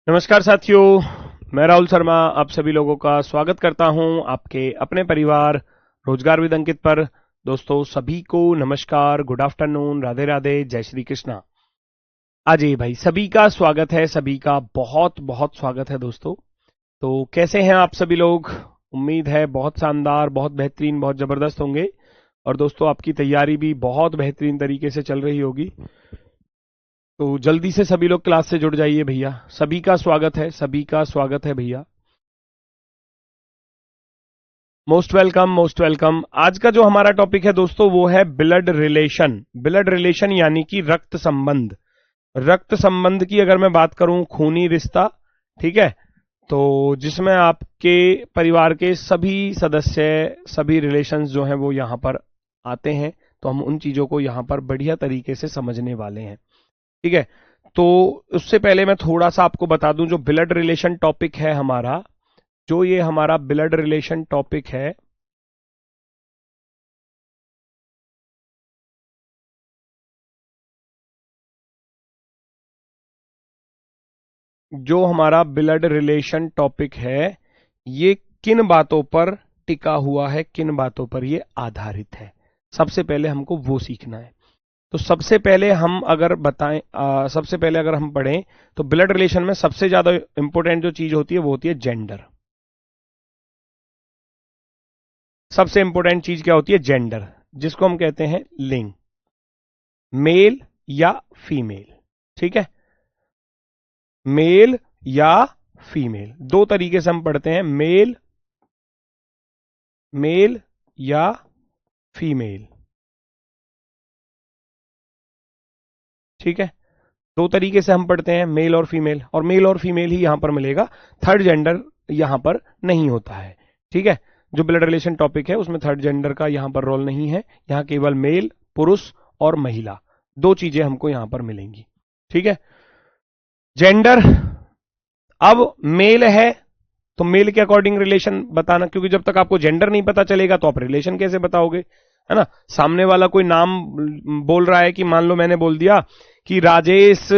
नमस्कार साथियों, मैं राहुल शर्मा आप सभी लोगों का स्वागत करता हूं आपके अपने परिवार रोजगार विद अंकित पर। दोस्तों सभी को नमस्कार, गुड आफ्टरनून, राधे राधे, जय श्री कृष्णा। अजय भाई सभी का स्वागत है, सभी का बहुत बहुत स्वागत है दोस्तों। तो कैसे हैं आप सभी लोग? उम्मीद है बहुत शानदार, बहुत बेहतरीन, बहुत जबरदस्त होंगे। और दोस्तों आपकी तैयारी भी बहुत बेहतरीन तरीके से चल रही होगी। तो जल्दी से सभी लोग क्लास से जुड़ जाइए भैया। सभी का स्वागत है, सभी का स्वागत है भैया। Most welcome, most welcome. आज का जो हमारा टॉपिक है दोस्तों वो है ब्लड रिलेशन। ब्लड रिलेशन यानी कि रक्त संबंध। रक्त संबंध की अगर मैं बात करूं, खूनी रिश्ता, ठीक है, तो जिसमें आपके परिवार के सभी सदस्य, सभी रिलेशंस जो हैं वो यहां पर आते हैं। तो हम उन चीजों को यहां पर बढ़िया तरीके से समझने वाले हैं, ठीक है। तो उससे पहले मैं थोड़ा सा आपको बता दूं, जो ब्लड रिलेशन टॉपिक है हमारा, जो ये हमारा ब्लड रिलेशन टॉपिक है, जो हमारा ब्लड रिलेशन टॉपिक है, ये किन बातों पर टिका हुआ है, किन बातों पर ये आधारित है, सबसे पहले हमको वो सीखना है। तो सबसे पहले हम अगर बताएं, सबसे पहले अगर हम पढ़ें तो ब्लड रिलेशन में सबसे ज्यादा इंपॉर्टेंट जो चीज होती है वो होती है जेंडर। सबसे इंपॉर्टेंट चीज क्या होती है? जेंडर, जिसको हम कहते हैं लिंग, मेल या फीमेल, ठीक है। मेल या फीमेल, दो तरीके से हम पढ़ते हैं, मेल, मेल या फीमेल, ठीक है। दो तरीके से हम पढ़ते हैं, मेल और फीमेल, और मेल और फीमेल ही यहां पर मिलेगा, थर्ड जेंडर यहां पर नहीं होता है, ठीक है। जो ब्लड रिलेशन टॉपिक है उसमें थर्ड जेंडर का यहां पर रोल नहीं है, यहां केवल मेल, पुरुष और महिला, दो चीजें हमको यहां पर मिलेंगी, ठीक है। जेंडर, अब मेल है तो मेल के अकॉर्डिंग रिलेशन बताना, क्योंकि जब तक आपको जेंडर नहीं पता चलेगा तो आप रिलेशन कैसे बताओगे, है ना। सामने वाला कोई नाम बोल रहा है, कि मान लो मैंने बोल दिया कि राजेश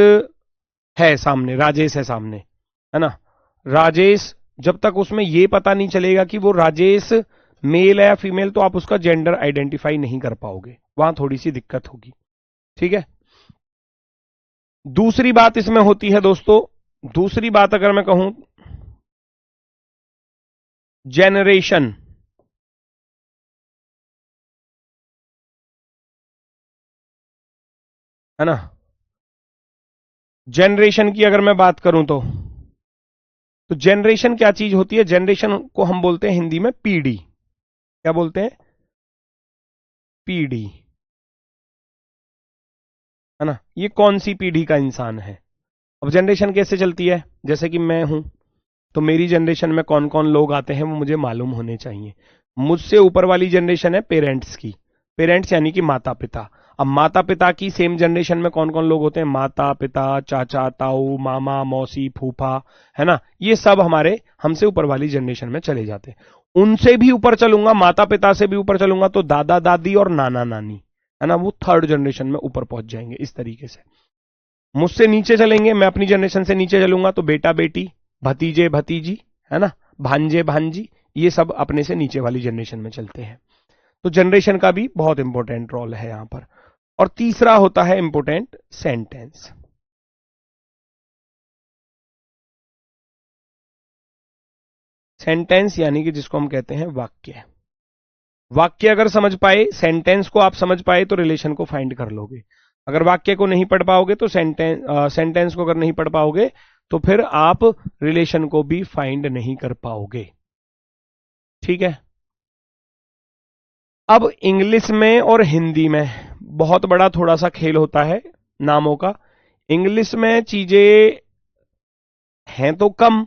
है सामने, राजेश है सामने, है ना। राजेश, जब तक उसमें यह पता नहीं चलेगा कि वो राजेश मेल है या फीमेल, तो आप उसका जेंडर आइडेंटिफाई नहीं कर पाओगे, वहां थोड़ी सी दिक्कत होगी, ठीक है। दूसरी बात इसमें होती है दोस्तों, दूसरी बात अगर मैं कहूं, जेनरेशन, है ना। जनरेशन की अगर मैं बात करूं तो जनरेशन क्या चीज होती है? जनरेशन को हम बोलते हैं हिंदी में पीढ़ी। क्या बोलते हैं? पीढ़ी, है ना। ये कौन सी पीढ़ी का इंसान है? अब जनरेशन कैसे चलती है? जैसे कि मैं हूं, तो मेरी जनरेशन में कौन कौन लोग आते हैं वो मुझे मालूम होने चाहिए। मुझसे ऊपर वाली जनरेशन है पेरेंट्स की, पेरेंट्स यानी कि माता पिता। अब माता पिता की सेम जनरेशन में कौन कौन लोग होते हैं? माता पिता, चाचा ताऊ, मामा मौसी, फूफा, है ना। ये सब हमारे हमसे ऊपर वाली जनरेशन में चले जाते हैं। उनसे भी ऊपर चलूंगा, माता पिता से भी ऊपर चलूंगा तो दादा दादी और नाना नानी, है ना, वो थर्ड जनरेशन में ऊपर पहुंच जाएंगे इस तरीके से। मुझसे नीचे चलेंगे, मैं अपनी जनरेशन से नीचे चलूंगा तो बेटा बेटी, भतीजे भतीजी, है ना, भांजे भांजी, ये सब अपने से नीचे वाली जनरेशन में चलते हैं। तो जनरेशन का भी बहुत इंपॉर्टेंट रोल है यहां पर। और तीसरा होता है इंपॉर्टेंट, सेंटेंस। सेंटेंस यानी कि जिसको हम कहते हैं वाक्य। वाक्य अगर समझ पाए, सेंटेंस को आप समझ पाए तो रिलेशन को फाइंड कर लोगे। अगर वाक्य को नहीं पढ़ पाओगे तो सेंटेंस को अगर नहीं पढ़ पाओगे तो फिर आप रिलेशन को भी फाइंड नहीं कर पाओगे, ठीक है। अब इंग्लिश में और हिंदी में बहुत बड़ा थोड़ा सा खेल होता है नामों का। इंग्लिश में चीजें हैं तो कम,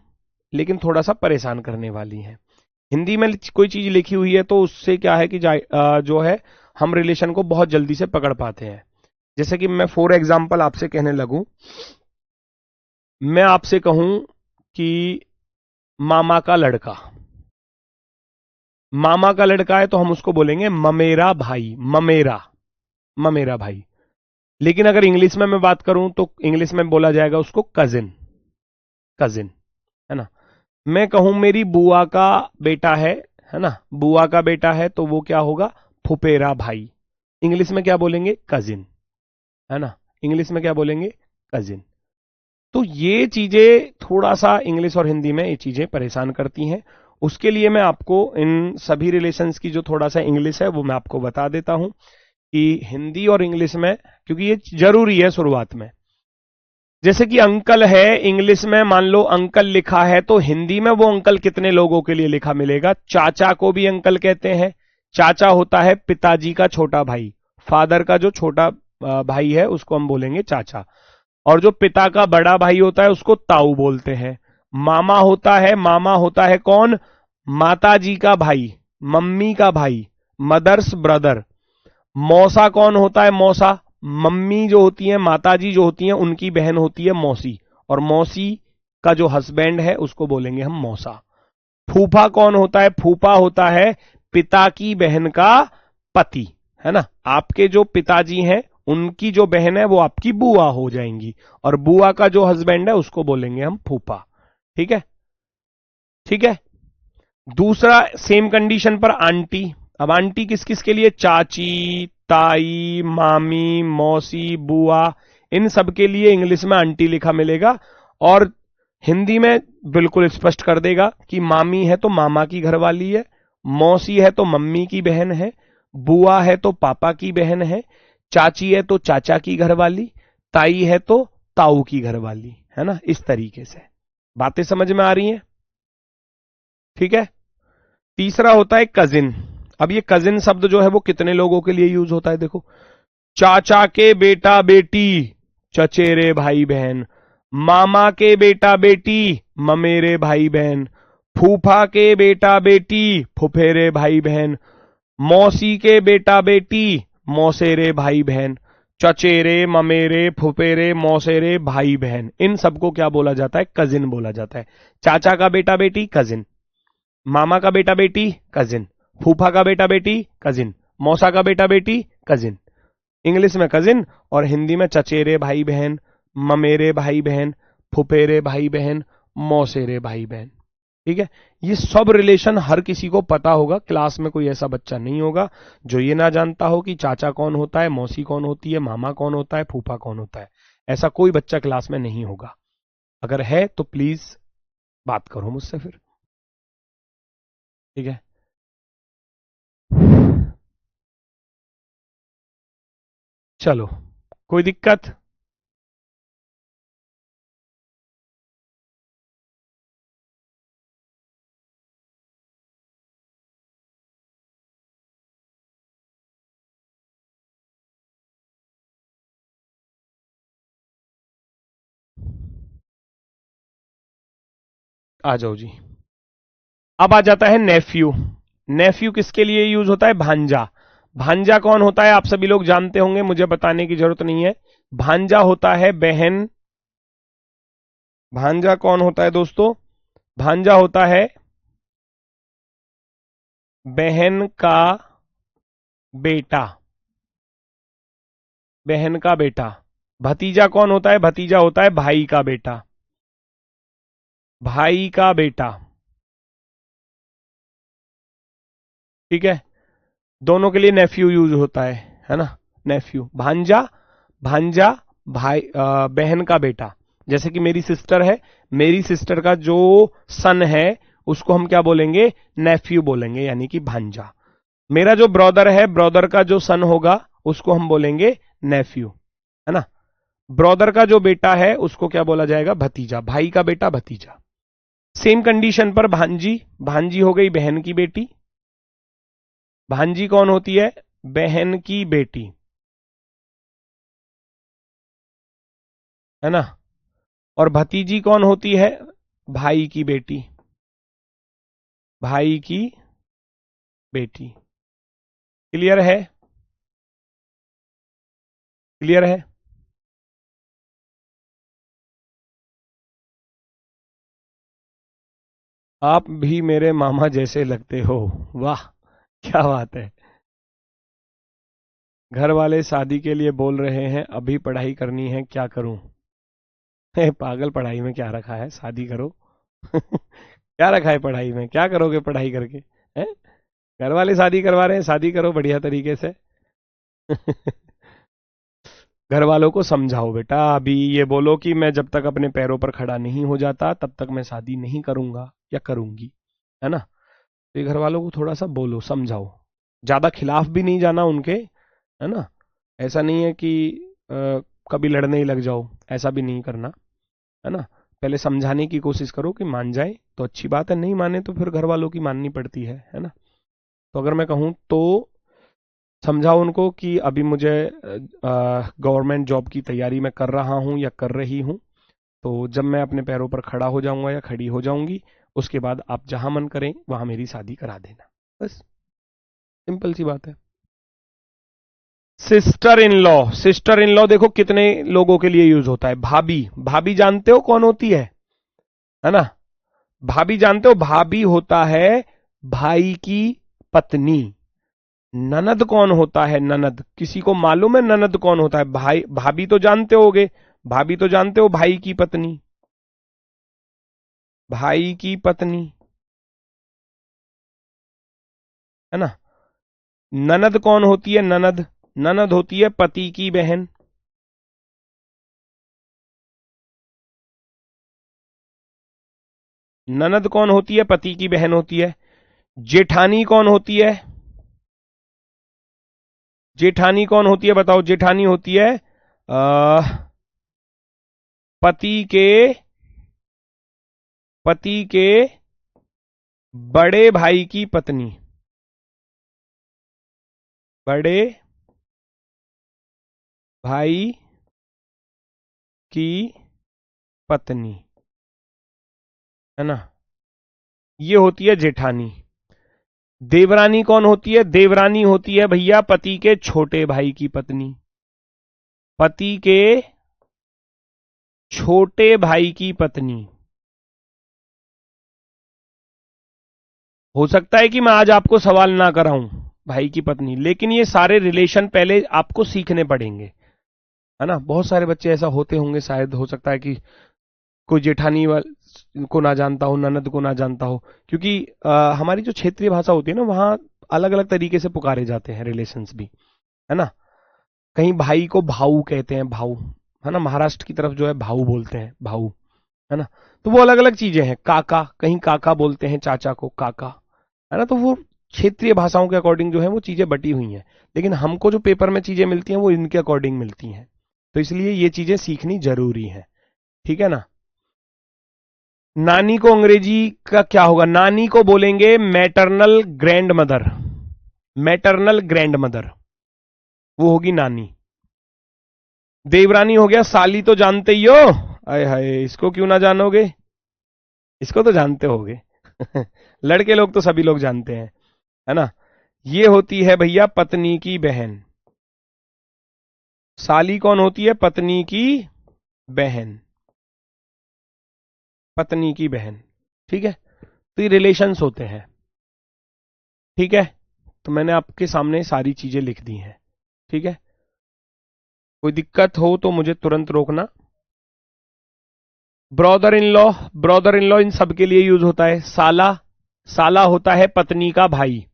लेकिन थोड़ा सा परेशान करने वाली हैं। हिंदी में कोई चीज लिखी हुई है तो उससे क्या है कि जो है हम रिलेशन को बहुत जल्दी से पकड़ पाते हैं। जैसे कि मैं फॉर एग्जाम्पल आपसे कहने लगूं, मैं आपसे कहूं कि मामा का लड़का, मामा का लड़का है तो हम उसको बोलेंगे ममेरा भाई, ममेरा, ममेरा भाई। लेकिन अगर इंग्लिश में मैं बात करूं तो इंग्लिश में बोला जाएगा उसको कजिन, कजिन, है ना। मैं कहूं मेरी बुआ का बेटा है ना, बुआ का बेटा है, तो वो क्या होगा, फुफेरा भाई। इंग्लिश में क्या बोलेंगे, कजिन, है ना। इंग्लिश में क्या बोलेंगे, कजिन। तो ये चीजें थोड़ा सा इंग्लिश और हिंदी में ये चीजें परेशान करती हैं। उसके लिए मैं आपको इन सभी रिलेशंस की जो थोड़ा सा इंग्लिश है वो मैं आपको बता देता हूं कि हिंदी और इंग्लिश में, क्योंकि ये जरूरी है शुरुआत में। जैसे कि अंकल है, इंग्लिश में मान लो अंकल लिखा है, तो हिंदी में वो अंकल कितने लोगों के लिए लिखा मिलेगा। चाचा को भी अंकल कहते हैं। चाचा होता है पिताजी का छोटा भाई, फादर का जो छोटा भाई है उसको हम बोलेंगे चाचा। और जो पिता का बड़ा भाई होता है उसको ताऊ बोलते हैं। मामा होता है कौन, माता जी का भाई, मम्मी का भाई, मदर्स ब्रदर। मौसा कौन होता है, मौसा मम्मी जो होती है, माता जी जो होती हैं उनकी बहन होती है मौसी, और मौसी का जो हस्बैंड है उसको बोलेंगे हम मौसा। फूफा कौन होता है, फूफा होता है पिता की बहन का पति, है ना। आपके जो पिताजी हैं उनकी जो बहन है वो आपकी बुआ हो जाएंगी, और बुआ का जो हस्बैंड है उसको बोलेंगे हम फूफा। ठीक है, ठीक है। दूसरा सेम कंडीशन पर आंटी। अब आंटी किस किस के लिए, चाची, ताई, मामी, मौसी, बुआ, इन सब के लिए इंग्लिश में आंटी लिखा मिलेगा। और हिंदी में बिल्कुल स्पष्ट कर देगा कि मामी है तो मामा की घरवाली है, मौसी है तो मम्मी की बहन है, बुआ है तो पापा की बहन है, चाची है तो चाचा की घरवाली, ताई है तो ताऊ की घरवाली, है ना। इस तरीके से बातें समझ में आ रही हैं, ठीक है। तीसरा होता है कजिन। अब ये कजिन शब्द जो है वो कितने लोगों के लिए यूज होता है, देखो। चाचा के बेटा बेटी, चचेरे भाई बहन। मामा के बेटा बेटी, ममेरे भाई बहन। फूफा के बेटा बेटी, फुफेरे भाई बहन। मौसी के बेटा बेटी, मौसेरे भाई बहन। चचेरे, ममेरे, फुफेरे, मौसेरे भाई बहन, इन सबको क्या बोला जाता है, कजिन बोला जाता है। चाचा का बेटा बेटी कजिन, मामा का बेटा बेटी कजिन, फूफा का बेटा बेटी कजिन, मौसा का बेटा बेटी कजिन। इंग्लिश में कजिन और हिंदी में चचेरे भाई बहन, ममेरे भाई बहन, फुफेरे भाई बहन, मौसेरे भाई बहन। ठीक है, ये सब रिलेशन हर किसी को पता होगा। क्लास में कोई ऐसा बच्चा नहीं होगा जो ये ना जानता हो कि चाचा कौन होता है, मौसी कौन होती है, मामा कौन होता है, फूफा कौन होता है। ऐसा कोई बच्चा क्लास में नहीं होगा। अगर है तो प्लीज बात करो मुझसे फिर, ठीक है। चलो, कोई दिक्कत। आ जाओ जी। अब आ जाता है नेफ्यू। नेफ्यू किसके लिए यूज होता है, भांजा। भांजा कौन होता है आप सभी लोग जानते होंगे, मुझे बताने की जरूरत नहीं है। भांजा होता है बहन। भांजा कौन होता है दोस्तों, भांजा होता है बहन का बेटा, बहन का बेटा। भतीजा कौन होता है, भतीजा होता है भाई का बेटा, भाई का बेटा। ठीक है, दोनों के लिए नेफ्यू यूज होता है ना। नेफ्यू, भांजा, भांजा भाई, बहन का बेटा। जैसे कि मेरी सिस्टर है, मेरी सिस्टर का जो सन है उसको हम क्या बोलेंगे, नेफ्यू बोलेंगे, यानी कि भांजा। मेरा जो ब्रदर है, ब्रदर का जो सन होगा उसको हम बोलेंगे नेफ्यू, है ना। ब्रदर का जो बेटा है उसको क्या बोला जाएगा, भतीजा, भाई का बेटा भतीजा। सेम कंडीशन पर भांजी। भांजी हो गई बहन की बेटी। भांजी कौन होती है, बहन की बेटी, है ना। और भतीजी कौन होती है, भाई की बेटी, भाई की बेटी। क्लियर है, क्लियर है। आप भी मेरे मामा जैसे लगते हो, वाह क्या बात है। घर वाले शादी के लिए बोल रहे हैं, अभी पढ़ाई करनी है, क्या करूं। पागल, पढ़ाई में क्या रखा है, शादी करो। क्या रखा है पढ़ाई में, क्या करोगे पढ़ाई करके, हैं? घर वाले शादी करवा रहे हैं, शादी करो बढ़िया तरीके से। घर वालों को समझाओ बेटा, अभी ये बोलो कि मैं जब तक अपने पैरों पर खड़ा नहीं हो जाता तब तक मैं शादी नहीं करूंगा या करूंगी, है ना। तो ये घर वालों को थोड़ा सा बोलो, समझाओ, ज्यादा खिलाफ भी नहीं जाना उनके, है ना। ऐसा नहीं है कि कभी लड़ने ही लग जाओ, ऐसा भी नहीं करना, है ना। पहले समझाने की कोशिश करो कि मान जाए तो अच्छी बात है, नहीं माने तो फिर घर वालों की माननी पड़ती है ना। तो अगर मैं कहूँ तो समझाओ उनको कि अभी मुझे गवर्नमेंट जॉब की तैयारी मैं कर रहा हूँ या कर रही हूँ, तो जब मैं अपने पैरों पर खड़ा हो जाऊंगा या खड़ी हो जाऊंगी, उसके बाद आप जहां मन करें वहां मेरी शादी करा देना, बस, सिंपल सी बात है। Sister in law, sister in law देखो कितने लोगों के लिए यूज होता है। भाभी, भाभी जानते हो कौन होती है ना। भाभी जानते हो, भाभी होता है भाई की पत्नी। ननद कौन होता है, ननद, किसी को मालूम है ननद कौन होता है? भाई, भाभी तो जानते होगे, भाभी तो जानते हो, भाई की पत्नी, भाई की पत्नी, है ना। ननद कौन होती है, ननद, ननद होती है पति की बहन। ननद कौन होती है, पति की बहन होती है। जेठानी कौन होती है, जेठानी कौन होती है बताओ, जेठानी होती है पति के, पति के बड़े भाई की पत्नी, बड़े भाई की पत्नी, है ना, ये होती है जेठानी। देवरानी कौन होती है, देवरानी होती है भैया पति के छोटे भाई की पत्नी, पति के छोटे भाई की पत्नी। हो सकता है कि मैं आज आपको सवाल ना कराऊं, भाई की पत्नी, लेकिन ये सारे रिलेशन पहले आपको सीखने पड़ेंगे, है ना। बहुत सारे बच्चे ऐसा होते होंगे, शायद हो सकता है कि कोई जेठानी को ना जानता हो, ननद को ना जानता हो, क्योंकि हमारी जो क्षेत्रीय भाषा होती है ना, वहां अलग अलग तरीके से पुकारे जाते हैं रिलेशंस भी, है ना। कहीं भाई को भाऊ कहते हैं, भाऊ, है ना। महाराष्ट्र की तरफ जो है भाऊ बोलते हैं, भाऊ, है ना। तो वो अलग अलग चीजें हैं। काका, कहीं काका बोलते हैं चाचा को, काका, है ना। तो वो क्षेत्रीय भाषाओं के अकॉर्डिंग जो है वो चीजें बटी हुई हैं, लेकिन हमको जो पेपर में चीजें मिलती हैं वो इनके अकॉर्डिंग मिलती हैं, तो इसलिए ये चीजें सीखनी जरूरी है, ठीक है ना। नानी को अंग्रेजी का क्या होगा, नानी को बोलेंगे maternal grand mother, maternal grand mother, वो होगी नानी। देवरानी हो गया, साली तो जानते ही हो, आय हाय, इसको क्यों ना जानोगे, इसको तो जानते होगे। लड़के लोग तो सभी लोग जानते हैं, है ना। ये होती है भैया पत्नी की बहन। साली कौन होती है, पत्नी की बहन, पत्नी की बहन, ठीक है। तो ये रिलेशंस होते हैं, ठीक है। तो मैंने आपके सामने सारी चीजें लिख दी हैं, ठीक है। कोई दिक्कत हो तो मुझे तुरंत रोकना। Brother in law, brother in law in सबके लिए यूज होता है। साला, साला होता है पत्नी का भाई।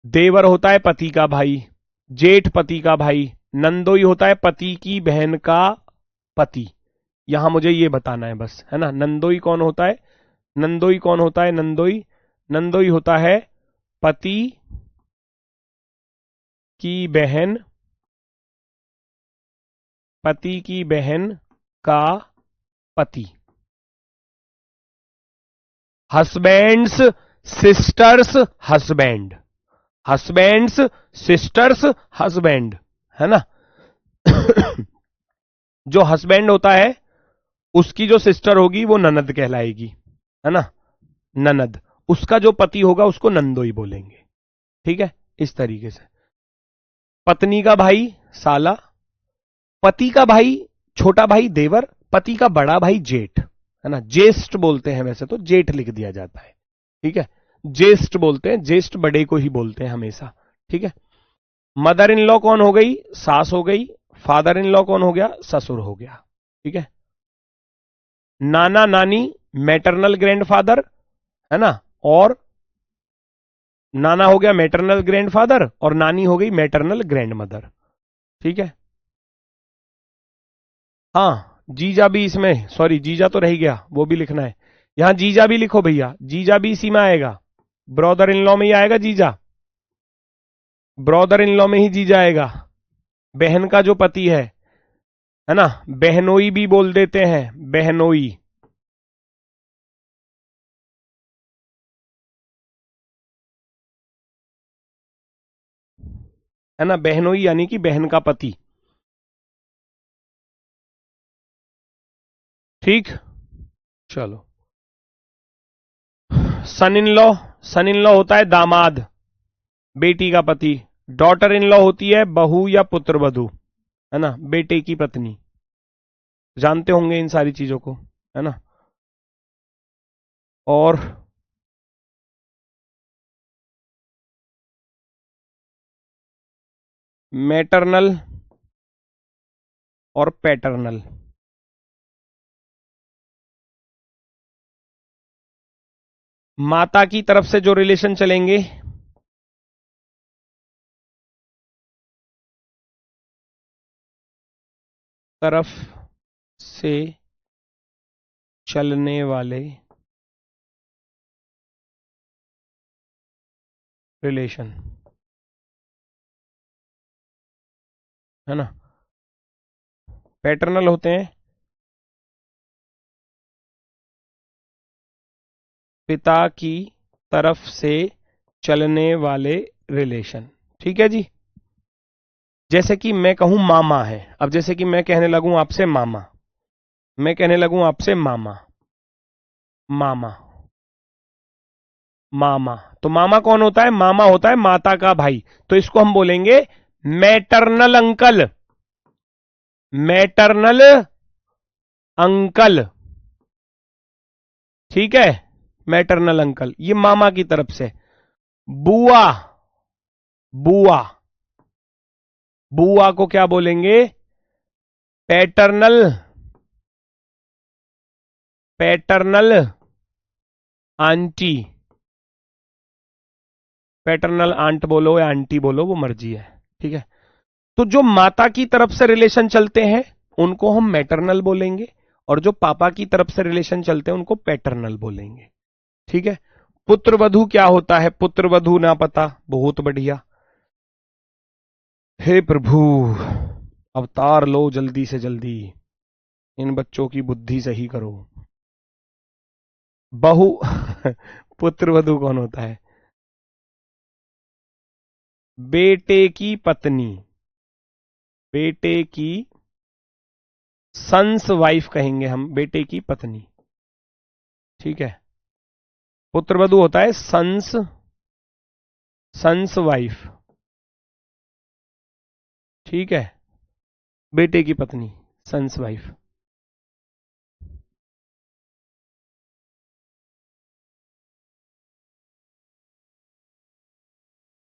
देवर होता है पति का भाई। जेठ पति का भाई। नंदोई होता है पति की बहन का पति। यहां मुझे ये बताना है बस, है ना। नंदोई कौन होता है, नंदोई कौन होता है, नंदोई, नंदोई होता है पति की बहन, पति की बहन का पति। Husbands, sisters, husband, husbands, sisters, husband, है ना। जो हस्बैंड होता है उसकी जो सिस्टर होगी वो ननद कहलाएगी, है ना, ननद। उसका जो पति होगा उसको नंदोई बोलेंगे, ठीक है। इस तरीके से पत्नी का भाई साला, पति का भाई छोटा भाई देवर, पति का बड़ा भाई जेठ, है ना। ज्येष्ठ बोलते हैं, वैसे तो जेठ लिख दिया जाता है, ठीक है। ज्येष्ठ बोलते हैं, ज्येष्ठ बड़े को ही बोलते हैं हमेशा, ठीक है। मदर इन लॉ कौन हो गई, सास हो गई। फादर इन लॉ कौन हो गया, ससुर हो गया, ठीक है। नाना नानी मैटरनल ग्रैंडफादर, है ना, और नाना हो गया मैटरनल ग्रैंडफादर और नानी हो गई मैटरनल ग्रैंडमदर। ठीक है। हाँ जीजा भी इसमें, सॉरी जीजा तो रह गया, वो भी लिखना है। यहां जीजा भी लिखो भैया, जीजा भी इसी में आएगा, ब्रदर इन लॉ में ही आएगा जीजा, ब्रदर इन लॉ में ही जीजा आएगा। बहन का जो पति है ना, बहनोई भी बोल देते हैं, बहनोई। है ना, बहनोई यानी कि बहन का पति। ठीक, चलो। सन in law, sun in law होता है दामाद, बेटी का पति। डॉटर इन लॉ होती है बहू या पुत्र वधू, है ना, बेटे की पत्नी। जानते होंगे इन सारी चीजों को, है ना। और मैटरनल और पैटर्नल, माता की तरफ से जो रिलेशन चलेंगे, तरफ से चलने वाले रिलेशन, है ना, पैटर्नल होते हैं पिता की तरफ से चलने वाले रिलेशन। ठीक है जी। जैसे कि मैं कहूं मामा है, अब जैसे कि मैं कहने लगूं आपसे मामा, मैं कहने लगूं आपसे मामा, मामा, मामा, तो मामा कौन होता है, मामा होता है माता का भाई, तो इसको हम बोलेंगे मैटरनल अंकल, मैटरनल अंकल। ठीक है, मैटरनल अंकल, ये मामा की तरफ से। बुआ, बुआ, बुआ को क्या बोलेंगे, paternal, paternal aunty, paternal aunt बोलो या आंटी बोलो, वो मर्जी है। ठीक है। तो जो माता की तरफ से रिलेशन चलते हैं उनको हम मैटरनल बोलेंगे, और जो पापा की तरफ से रिलेशन चलते हैं उनको पैटर्नल बोलेंगे। ठीक है। पुत्र वधू क्या होता है, पुत्र वधू ना पता, बहुत बढ़िया। हे प्रभु, अवतार लो जल्दी से जल्दी, इन बच्चों की बुद्धि सही करो। बहु पुत्र वधू कौन होता है, बेटे की पत्नी, बेटे की सन्स वाइफ कहेंगे हम, बेटे की पत्नी। ठीक है। पुत्र वधू होता है सन्स, सन्स वाइफ। ठीक है, बेटे की पत्नी, सन्स वाइफ।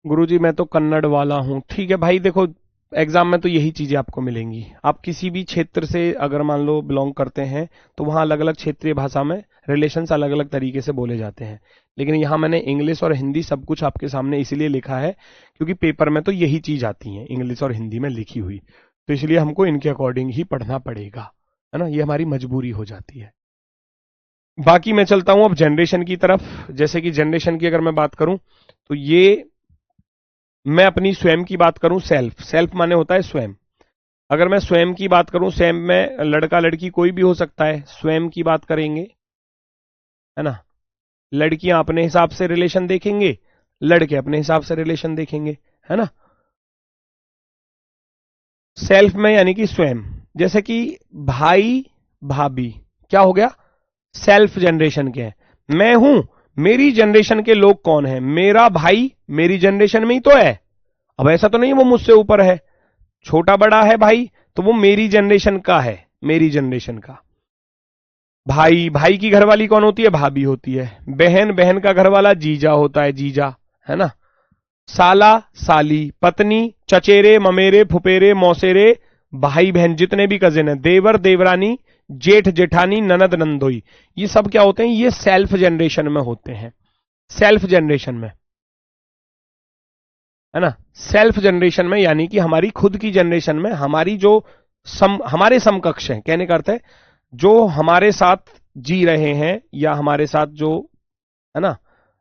गुरुजी मैं तो कन्नड़ वाला हूं। ठीक है भाई, देखो एग्जाम में तो यही चीजें आपको मिलेंगी। आप किसी भी क्षेत्र से अगर मान लो बिलोंग करते हैं तो वहां अलग अलग क्षेत्रीय भाषा में रिलेशंस अलग अलग तरीके से बोले जाते हैं, लेकिन यहां मैंने इंग्लिश और हिंदी सब कुछ आपके सामने इसलिए लिखा है क्योंकि पेपर में तो यही चीज आती है इंग्लिश और हिंदी में लिखी हुई, तो इसलिए हमको इनके अकॉर्डिंग ही पढ़ना पड़ेगा, है ना, ये हमारी मजबूरी हो जाती है। बाकी मैं चलता हूं अब जनरेशन की तरफ। जैसे कि जनरेशन की अगर मैं बात करूं तो ये, मैं अपनी स्वयं की बात करूं, सेल्फ, सेल्फ माने होता है स्वयं। अगर मैं स्वयं की बात करूं, स्वयं में लड़का लड़की कोई भी हो सकता है, स्वयं की बात करेंगे, है ना। लड़कियां अपने हिसाब से रिलेशन देखेंगे, लड़के अपने हिसाब से रिलेशन देखेंगे, है ना। सेल्फ में यानी कि स्वयं, जैसे कि भाई भाभी क्या हो गया, सेल्फ जनरेशन के हैं। मैं हूं, मेरी जनरेशन के लोग कौन है, मेरा भाई मेरी जनरेशन में ही तो है। अब ऐसा तो नहीं वो मुझसे ऊपर है, छोटा बड़ा है भाई, तो वो मेरी जनरेशन का है, मेरी जनरेशन का। भाई, भाई की घरवाली कौन होती है, भाभी होती है। बहन, बहन का घरवाला जीजा होता है, जीजा, है ना। साला, साली, पत्नी, चचेरे, ममेरे, फुपेरे, मौसेरे, भाई बहन जितने भी कजिन है, देवर देवरानी, जेठ जेठानी, ननद नंदोई, ये सब क्या होते हैं, ये सेल्फ जनरेशन में होते हैं, सेल्फ जनरेशन में, है ना, सेल्फ जनरेशन में, यानी कि हमारी खुद की जनरेशन में हमारी जो हमारे समकक्ष हैं, कहने का अर्थ है जो हमारे साथ जी रहे हैं या हमारे साथ जो, है ना,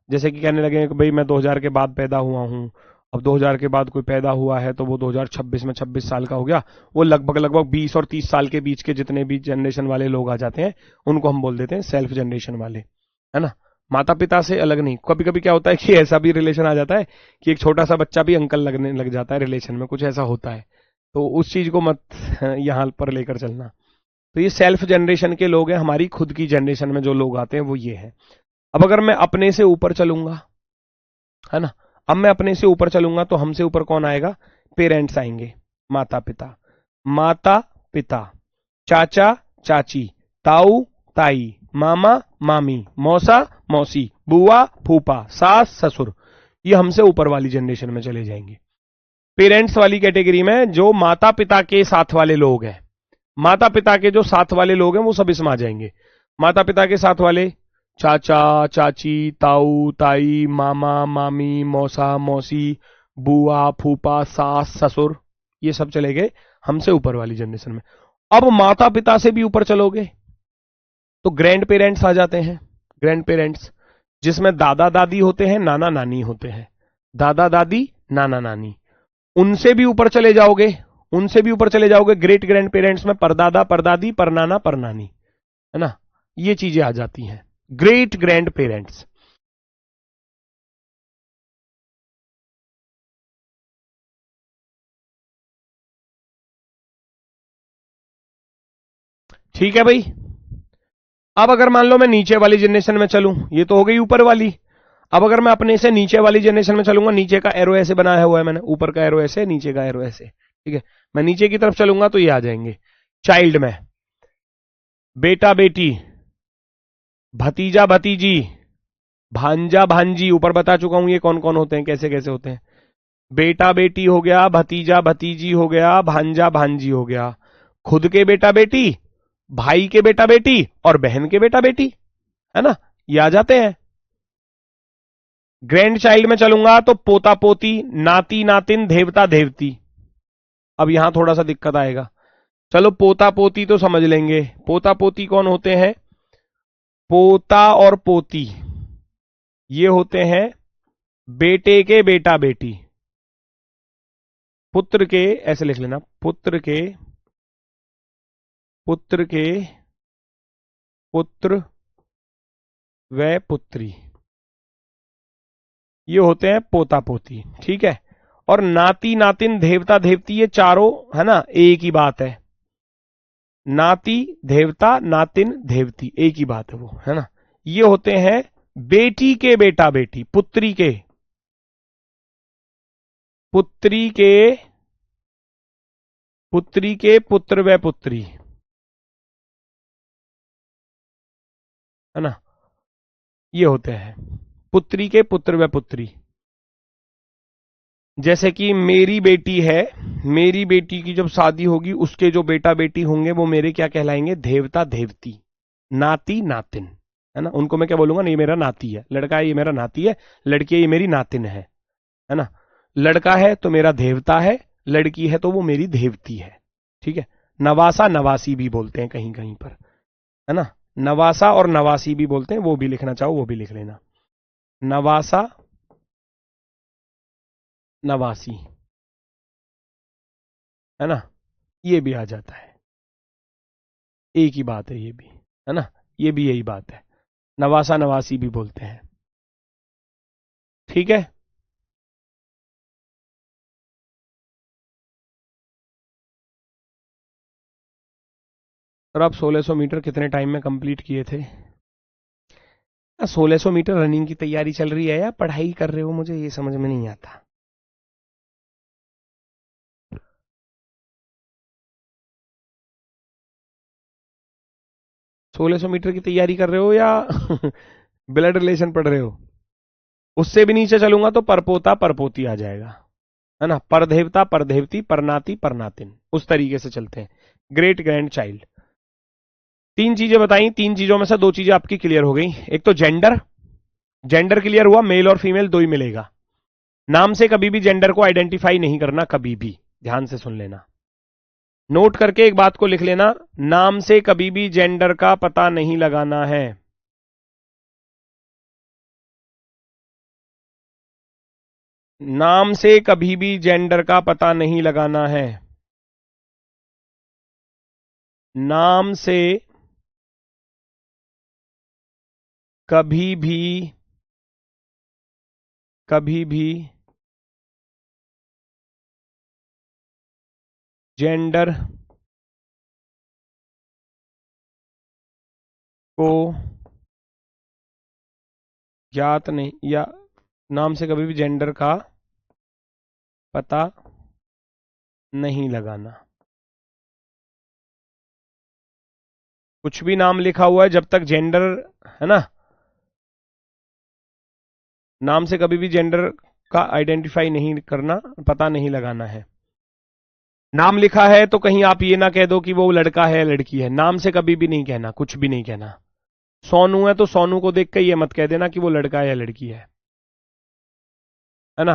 जैसे कि कहने लगे कि भाई मैं 2000 के बाद पैदा हुआ हूं, अब 2000 के बाद कोई पैदा हुआ है तो वो 2026 में 26 साल का हो गया, वो लगभग लगभग 20 और 30 साल के बीच के जितने भी जनरेशन वाले लोग आ जाते हैं उनको हम बोल देते हैं सेल्फ जनरेशन वाले, है ना, माता पिता से अलग नहीं। कभी कभी क्या होता है कि ऐसा भी रिलेशन आ जाता है कि एक छोटा सा बच्चा भी अंकल लगने लग जाता है रिलेशन में, कुछ ऐसा होता है, तो उस चीज को मत यहां पर लेकर चलना। तो ये सेल्फ जनरेशन के लोग हैं, हमारी खुद की जनरेशन में जो लोग आते हैं वो ये है। अब अगर मैं अपने से ऊपर चलूंगा, है ना, अब मैं अपने से ऊपर चलूंगा तो हमसे ऊपर कौन आएगा, पेरेंट्स आएंगे, माता पिता, माता पिता, चाचा चाची, ताऊ ताई, मामा मामी, मौसा मौसी, बुआ फूफा, सास ससुर, ये हमसे ऊपर वाली जनरेशन में चले जाएंगे। पेरेंट्स वाली कैटेगरी में जो माता पिता के साथ वाले लोग हैं, माता पिता के जो साथ वाले लोग हैं वो सब इसमें आ जाएंगे। माता पिता के साथ वाले चाचा चाची, ताऊ ताई, मामा मामी, मौसा मौसी, बुआ फूफा, सास ससुर, ये सब चले गए हमसे ऊपर वाली जनरेशन में। अब माता पिता से भी ऊपर चलोगे तो ग्रैंड पेरेंट्स आ जाते हैं, ग्रैंड पेरेंट्स जिसमें दादा दादी होते हैं, नाना नानी होते हैं, दादा दादी नाना नानी। उनसे भी ऊपर चले जाओगे, उनसे भी ऊपर चले जाओगे ग्रेट ग्रैंड पेरेंट्स में परदादा परदादी, परनाना परनानी, है ना, ये चीजें आ जाती हैं, ग्रेट ग्रैंड पेरेंट्स। ठीक है भाई। अब अगर मान लो मैं नीचे वाली जनरेशन में चलूं, ये तो हो गई ऊपर वाली, अब अगर मैं अपने से नीचे वाली जनरेशन में चलूंगा, नीचे का एरो ऐसे बनाया हुआ है मैंने, ऊपर का एरो ऐसे, नीचे का एरो ऐसे, ठीक है, मैं नीचे की तरफ चलूंगा तो ये आ जाएंगे। चाइल्ड में बेटा बेटी, भतीजा भतीजी, भांजा भांजी, ऊपर बता चुका हूं ये कौन कौन होते हैं, कैसे कैसे होते हैं। बेटा बेटी हो गया, भतीजा भतीजी हो गया, भांजा भांजी हो गया, खुद के बेटा बेटी, भाई के बेटा बेटी और बहन के बेटा बेटी, है ना, ये आ जाते हैं। ग्रैंड चाइल्ड में चलूंगा तो पोता पोती, नाती नातिन, देवता देवती। अब यहां थोड़ा सा दिक्कत आएगा, चलो पोता पोती तो समझ लेंगे, पोता पोती कौन होते हैं, पोता और पोती ये होते हैं बेटे के बेटा बेटी, पुत्र के, ऐसे लिख लेना, पुत्र के पुत्र व पुत्री, ये होते हैं पोता पोती, ठीक है। और नाती नातिन, देवता देवती, ये चारों, है ना, एक ही बात है, नाती देवता नातिन देवती एक ही बात है वो, है ना। ये होते हैं बेटी के बेटा बेटी, पुत्री के पुत्र व पुत्री, है ना, ये होते हैं पुत्री के पुत्र व पुत्री। जैसे कि मेरी बेटी है, मेरी बेटी की जब शादी होगी उसके जो बेटा बेटी होंगे वो मेरे क्या कहलाएंगे, देवता देवती, नाती नातिन, है ना, उनको मैं क्या बोलूंगा, नहीं मेरा नाती है, लड़का है ये मेरा नाती है, लड़की है ये मेरी नातिन है ना। लड़का है तो मेरा देवता है, लड़की है तो वो मेरी देवती है, ठीक है। नवासा नवासी भी बोलते हैं कहीं कहीं पर, है ना, नवासा और नवासी भी बोलते हैं, वो भी लिखना चाहो वो भी लिख लेना, नवासा नवासी, है ना, ये भी आ जाता है, एक ही बात है ये भी, है ना, ये भी यही बात है, नवासा नवासी भी बोलते हैं, ठीक है। और आप 1600 मीटर कितने टाइम में कंप्लीट किए थे? 1600 मीटर रनिंग की तैयारी चल रही है या पढ़ाई कर रहे हो, मुझे ये समझ में नहीं आता। 1600 मीटर की तैयारी कर रहे हो या ब्लड रिलेशन पढ़ रहे हो? उससे भी नीचे चलूंगा तो परपोता परपोती आ जाएगा, है ना, परदेवता परदेवती, परनाती परनातिन, उस तरीके से चलते हैं, ग्रेट ग्रैंड चाइल्ड। तीन चीजें बताई, तीन चीजों में से दो चीजें आपकी क्लियर हो गई। एक तो जेंडर, जेंडर क्लियर हुआ, मेल और फीमेल दो ही मिलेगा। नाम से कभी भी जेंडर को आइडेंटिफाई नहीं करना, कभी भी, ध्यान से सुन लेना, नोट करके एक बात को लिख लेना, नाम से कभी भी जेंडर का पता नहीं लगाना है। नाम से कभी भी जेंडर का पता नहीं लगाना है। नाम से कभी भी जेंडर को ज्ञात नहीं, या नाम से कभी भी जेंडर का पता नहीं लगाना। कुछ भी नाम लिखा हुआ है, जब तक जेंडर है ना, नाम से कभी भी जेंडर का आइडेंटिफाई नहीं करना, पता नहीं लगाना है। नाम लिखा है तो कहीं आप ये ना कह दो कि वो लड़का है लड़की है, नाम से कभी भी नहीं कहना, कुछ भी नहीं कहना। सोनू है तो सोनू को देख के ये मत कह देना कि वो लड़का है या लड़की है ना।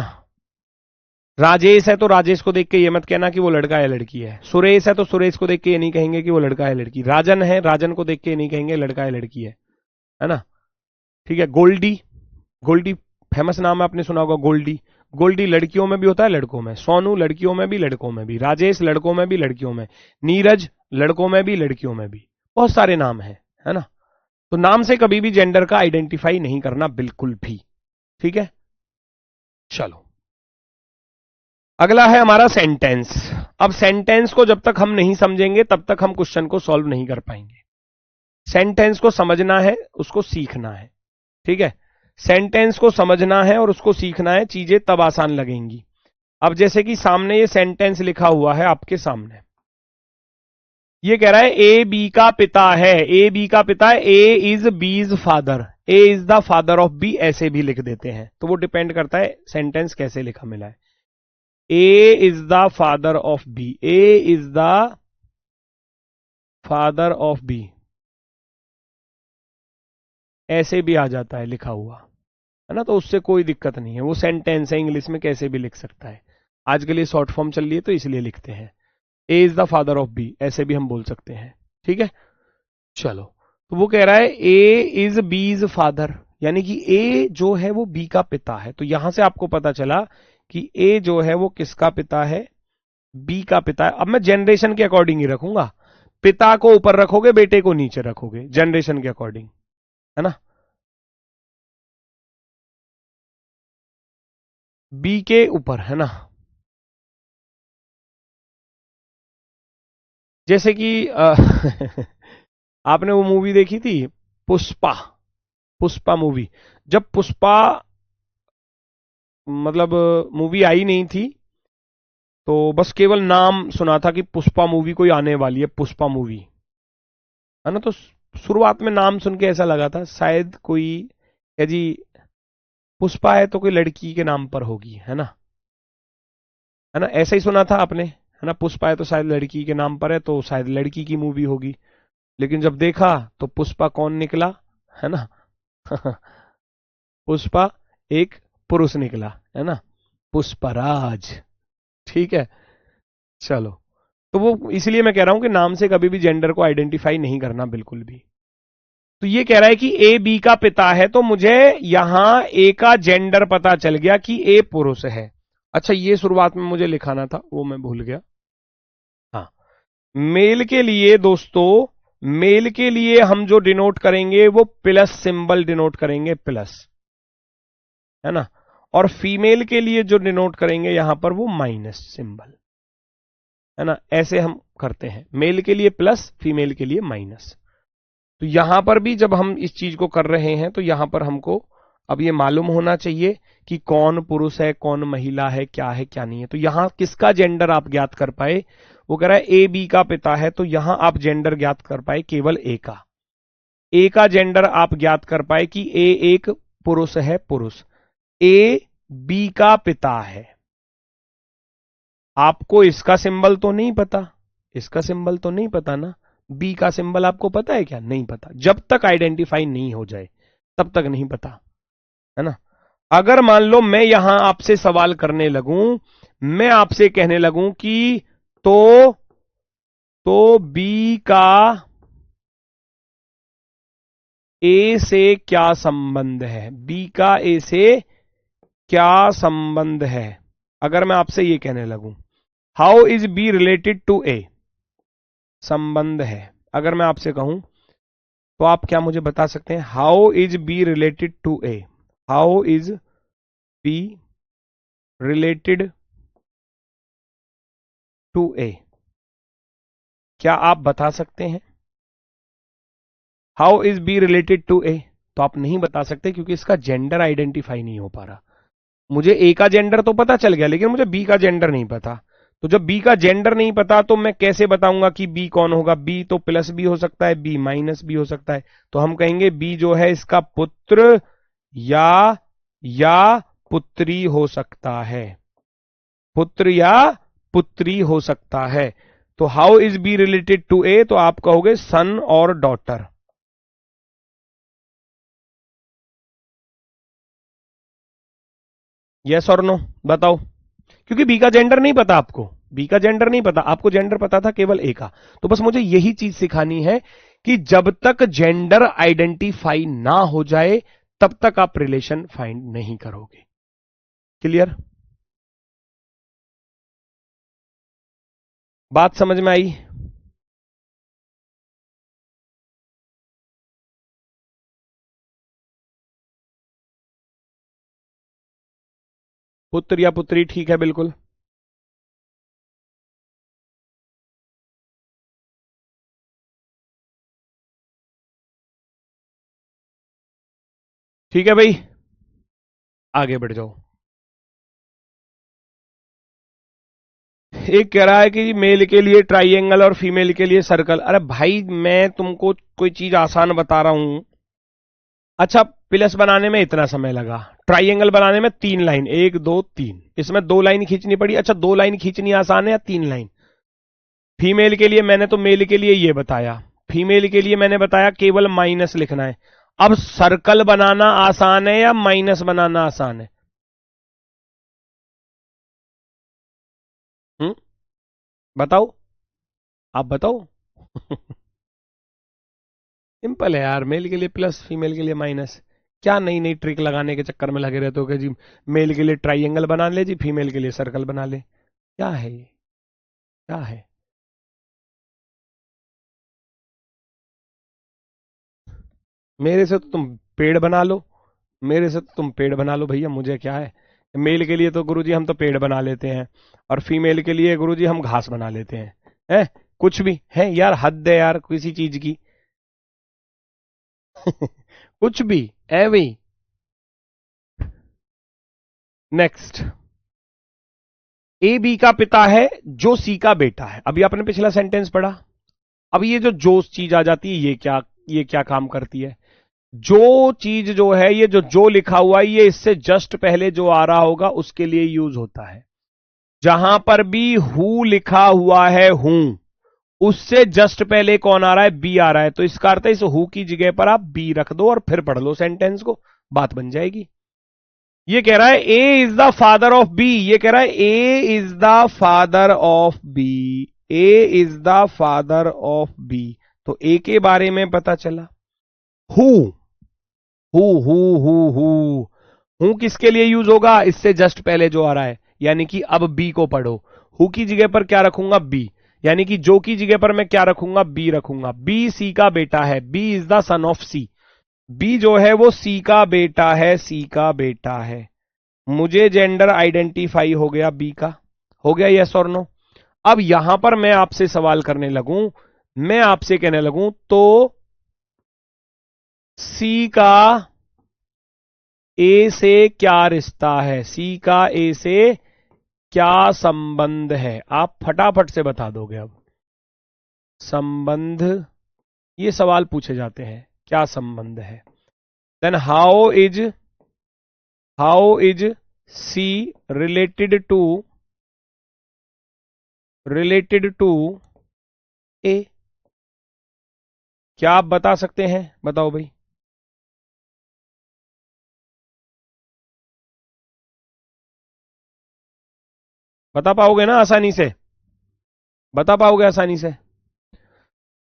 राजेश है तो राजेश को देख के ये मत कहना कि वो लड़का है लड़की है। सुरेश है तो सुरेश को देख के ये नहीं कहेंगे कि वो लड़का है लड़की। राजन है, राजन को देख के ये नहीं कहेंगे लड़का है लड़की है ना। ठीक है। गोल्डी, गोल्डी फेमस नाम है, आपने सुना होगा गोल्डी। गोल्डी लड़कियों में भी होता है लड़कों में। सोनू लड़कियों में भी लड़कों में भी। राजेश लड़कों में भी लड़कियों में। नीरज लड़कों में भी लड़कियों में भी। बहुत सारे नाम है ना। तो नाम से कभी भी जेंडर का आइडेंटिफाई नहीं करना बिल्कुल भी, ठीक है। चलो अगला है हमारा सेंटेंस। अब सेंटेंस को जब तक हम नहीं समझेंगे तब तक हम क्वेश्चन को सॉल्व नहीं कर पाएंगे। सेंटेंस को समझना है, उसको सीखना है, ठीक है। सेंटेंस को समझना है और उसको सीखना है, चीजें तब आसान लगेंगी। अब जैसे कि सामने ये सेंटेंस लिखा हुआ है आपके सामने, ये कह रहा है ए बी का पिता है। ए बी का पिता है, A is B's father, A is the father of B, ऐसे भी लिख देते हैं। तो वो डिपेंड करता है सेंटेंस कैसे लिखा मिला है। A is the father of B, A is the father of B, ऐसे भी आ जाता है लिखा हुआ, है ना। तो उससे कोई दिक्कत नहीं है, वो सेंटेंस है, इंग्लिश में कैसे भी लिख सकता है। आजकल ये शॉर्ट फॉर्म चल रही है तो इसलिए लिखते हैं। A is the father of B, ऐसे भी हम बोल सकते हैं, ठीक है। चलो, तो वो कह रहा है ए इज बीज फादर, यानी कि ए जो है वो बी का पिता है। तो यहां से आपको पता चला कि ए जो है वो किसका पिता है, बी का पिता है। अब मैं जनरेशन के अकॉर्डिंग ही रखूंगा, पिता को ऊपर रखोगे बेटे को नीचे रखोगे, जनरेशन के अकॉर्डिंग, है ना। बी के ऊपर, है ना। जैसे कि आपने वो मूवी देखी थी पुष्पा, पुष्पा मूवी। जब पुष्पा मतलब मूवी आई नहीं थी तो बस केवल नाम सुना था कि पुष्पा मूवी कोई आने वाली है, पुष्पा मूवी, है ना। तो शुरुआत में नाम सुन के ऐसा लगा था शायद कोई, या जी पुष्पा है तो कोई लड़की के नाम पर होगी, है ना, ऐसा ही सुना था आपने, है ना। पुष्पा है तो शायद लड़की के नाम पर है, तो शायद लड़की की मूवी होगी। लेकिन जब देखा तो पुष्पा कौन निकला, है ना। पुष्पा एक पुरुष निकला, है ना, पुष्पराज, ठीक है। चलो, तो वो इसलिए मैं कह रहा हूं कि नाम से कभी भी जेंडर को आइडेंटिफाई नहीं करना बिल्कुल भी। तो ये कह रहा है कि ए बी का पिता है, तो मुझे यहां ए का जेंडर पता चल गया कि ए पुरुष है। अच्छा, ये शुरुआत में मुझे लिखाना था, वो मैं भूल गया। हाँ, मेल के लिए दोस्तों, मेल के लिए हम जो डिनोट करेंगे वो प्लस सिंबल डिनोट करेंगे, प्लस, है ना। और फीमेल के लिए जो डिनोट करेंगे यहां पर वो माइनस सिंबल, है ना। ऐसे हम करते हैं, मेल के लिए प्लस, फीमेल के लिए माइनस। तो यहां पर भी जब हम इस चीज को कर रहे हैं तो यहां पर हमको अब ये मालूम होना चाहिए कि कौन पुरुष है कौन महिला है, क्या है क्या नहीं है। तो यहां किसका जेंडर आप ज्ञात कर पाए, वो कह रहा है ए बी का पिता है, तो यहां आप जेंडर ज्ञात कर पाए केवल ए का। ए का जेंडर आप ज्ञात कर पाए कि ए एक पुरुष है, पुरुष। ए बी का पिता है। आपको इसका सिंबल तो नहीं पता, इसका सिंबल तो नहीं पता ना, बी का सिंबल आपको पता है क्या? नहीं पता। जब तक आइडेंटिफाई नहीं हो जाए तब तक नहीं पता, है ना। अगर मान लो मैं यहां आपसे सवाल करने लगूं, मैं आपसे कहने लगूं कि तो बी का ए से क्या संबंध है, बी का ए से क्या संबंध है, अगर मैं आपसे ये कहने लगूं, how is B related to A, संबंध है, अगर मैं आपसे कहूं तो आप क्या मुझे बता सकते हैं? How is B related to A, how is B related to A, क्या आप बता सकते हैं? How is B related to A, तो आप नहीं बता सकते क्योंकि इसका जेंडर आइडेंटिफाई नहीं हो पा रहा। मुझे ए का जेंडर तो पता चल गया, लेकिन मुझे बी का जेंडर नहीं पता। तो जब बी का जेंडर नहीं पता तो मैं कैसे बताऊंगा कि बी कौन होगा? बी तो प्लस बी हो सकता है, बी माइनस बी हो सकता है। तो हम कहेंगे बी जो है इसका पुत्र या पुत्री हो सकता है, पुत्र या पुत्री हो सकता है। तो how is B related to A, तो आप कहोगे सन और डॉटर। यस और नो बताओ, क्योंकि बी का जेंडर नहीं पता आपको, बी का जेंडर नहीं पता आपको, जेंडर पता था केवल ए का। तो बस मुझे यही चीज सिखानी है कि जब तक जेंडर आइडेंटिफाई ना हो जाए तब तक आप रिलेशन फाइंड नहीं करोगे। क्लियर? बात समझ में आई? पुत्र या पुत्री, ठीक है, बिल्कुल ठीक है भाई, आगे बढ़ जाओ। एक कह रहा है कि मेल के लिए ट्राइएंगल और फीमेल के लिए सर्कल। अरे भाई मैं तुमको कोई चीज आसान बता रहा हूं। अच्छा, प्लस बनाने में इतना समय लगा, ट्राइएंगल बनाने में 3 लाइन, 1 2 3, इसमें 2 लाइन खींचनी पड़ी। अच्छा, 2 लाइन खींचनी आसान है या 3 लाइन? फीमेल के लिए मैंने तो मेल के लिए ये बताया, फीमेल के लिए मैंने बताया केवल माइनस लिखना है। अब सर्कल बनाना आसान है या माइनस बनाना आसान है? हम्म, बताओ, आप बताओ। सिंपल है यार, मेल के लिए प्लस फीमेल के लिए माइनस। क्या नई नई ट्रिक लगाने के चक्कर में लगे रहते हो कि जी मेल के लिए ट्राइएंगल बना ले जी, फीमेल के लिए सर्कल बना ले। क्या है ये, क्या है? मेरे से तो तुम पेड़ बना लो, मेरे से तो तुम पेड़ बना लो भैया, मुझे क्या है। मेल के लिए तो गुरुजी हम तो पेड़ बना लेते हैं, और फीमेल के लिए गुरुजी हम घास बना लेते हैं। हैं? कुछ भी है यार, हद है यार किसी चीज की। कुछ भी है भाई। नेक्स्ट, ए बी का पिता है जो सी का बेटा है। अभी आपने पिछला सेंटेंस पढ़ा, अब ये जो चीज आ जाती है, ये क्या काम करती है? जो चीज जो है, ये जो लिखा हुआ है, ये इससे जस्ट पहले जो आ रहा होगा उसके लिए यूज होता है। जहां पर भी हु लिखा हुआ है, हूं, उससे जस्ट पहले कौन आ रहा है? बी आ रहा है। तो इसका अर्थ है इस हु की जगह पर आप बी रख दो और फिर पढ़ लो सेंटेंस को, बात बन जाएगी। ये कह रहा है A is the father of B, ये कह रहा है A is the father of B, A is the father of B. तो ए के बारे में पता चला। हु, हु हु किसके लिए यूज होगा? इससे जस्ट पहले जो आ रहा है, यानी कि अब बी को पढ़ो। हु की जगह पर क्या रखूंगा? बी, यानी कि जो की जगह पर मैं क्या रखूंगा? बी रखूंगा। बी सी का बेटा है, B is the son of C, B जो है वो सी का बेटा है, सी का बेटा है। मुझे जेंडर आइडेंटिफाई हो गया बी का, हो गया यस और नो। अब यहां पर मैं आपसे सवाल करने लगूं, मैं आपसे कहने लगूं तो सी का ए से क्या रिश्ता है, सी का ए से क्या संबंध है? आप फटाफट से बता दोगे। अब संबंध, ये सवाल पूछे जाते हैं, क्या संबंध है? Then how is C related to A, क्या आप बता सकते हैं? बताओ भाई। बता पाओगे ना आसानी से? बता पाओगे आसानी से?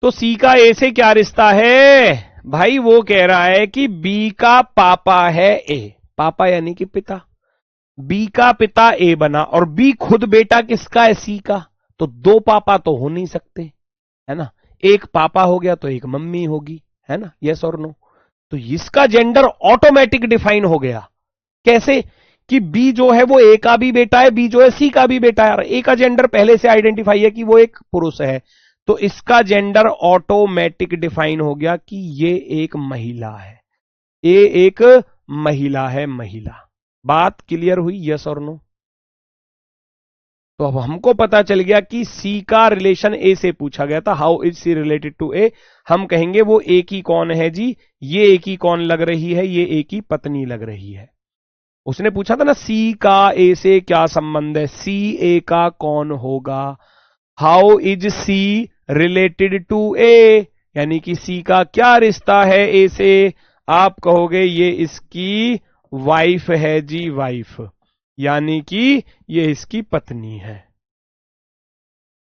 तो सी का ए से क्या रिश्ता है भाई? वो कह रहा है कि बी का पापा है ए, पापा यानी कि पिता, बी का पिता ए बना, और बी खुद बेटा किसका है? सी का। तो दो पापा तो हो नहीं सकते, है ना? एक पापा हो गया तो एक मम्मी होगी, है ना? यस और नो? तो इसका जेंडर ऑटोमेटिक डिफाइन हो गया। कैसे? कि बी जो है वो ए का भी बेटा है, बी जो है सी का भी बेटा है, और ए का जेंडर पहले से आइडेंटिफाई है कि वो एक पुरुष है, तो इसका जेंडर ऑटोमेटिक डिफाइन हो गया कि ये एक महिला है, ये एक महिला है, महिला। बात क्लियर हुई? यस और नो? तो अब हमको पता चल गया कि सी का रिलेशन ए से पूछा गया था, how is C related to A. हम कहेंगे वो ए की कौन है जी? ये ए की कौन लग रही है? ये ए की पत्नी लग रही है। उसने पूछा था ना सी का ए से क्या संबंध है, सी ए का कौन होगा? How is C related to A, यानी कि सी का क्या रिश्ता है ए से? आप कहोगे ये इसकी वाइफ है जी, वाइफ, यानी कि ये इसकी पत्नी है।